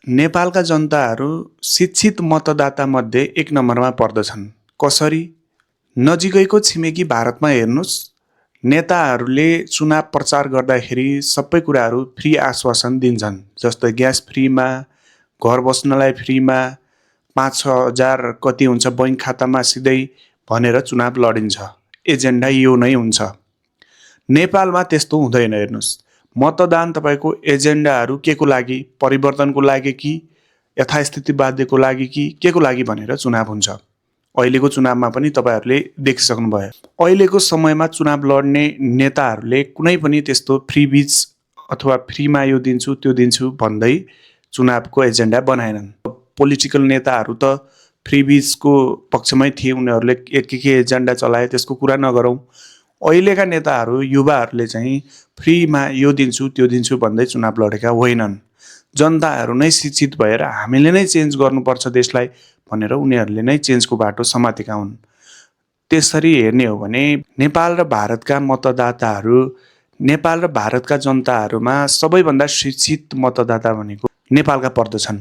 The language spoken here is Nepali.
नेपालका जनताहरू शिक्षित मतदाता मध्ये एक नम्बरमा पर्दछन्। कसरी? नजिकैको छिमेकी भारतमा हेर्नुस्, नेताहरूले चुनाव प्रचार गर्दाखेरि सबै कुराहरू फ्री आश्वासन दिन्छन्। जस्तै ग्यास फ्रीमा, घर बस्नलाई फ्रीमा, 5-6 हजार कति हुन्छ बैंक खातामा सिधै भनेर चुनाव लडिन्छ। एजेन्डा यो नै हुन्छ। नेपालमा त्यस्तो हुँदैन। हेर्नुस्, मतदान तपाईको एजेन्डाहरू केको लागि, परिवर्तनको लागि कि यथास्थितिवादको लागि कि केको लागि भनेर चुनाव हुन्छ। अहिलेको चुनावमा पनि तपाईहरुले देखिसक्नुभयो। अहिलेको समयमा चुनाव लड्ने नेताहरूले कुनै पनि त्यस्तो फ्रीबीज अथवा फ्रीमा यो दिन्छु त्यो दिन्छु भन्दै चुनावको एजेन्डा बनाएनन्। पोलिटिकल नेताहरू त फ्रीबीजको पक्षमै थिए। उनीहरूले के एजेन्डा चलाए त्यसको कुरा नगरौं। अहिलेका नेताहरू, युवाहरूले चाहिँ फ्रीमा यो दिन्छु त्यो दिन्छु भन्दै चुनाव लडेका होइनन्। जनताहरू नै शिक्षित भएर हामीले नै चेन्ज गर्नुपर्छ देशलाई भनेर उनीहरूले नै चेन्जको बाटो समातेका हुन्। त्यसरी हेर्ने हो भने नेपाल र भारतका मतदाताहरू, नेपाल र भारतका जनताहरूमा सबैभन्दा शिक्षित मतदाता भनेको नेपालका पर्दछन्।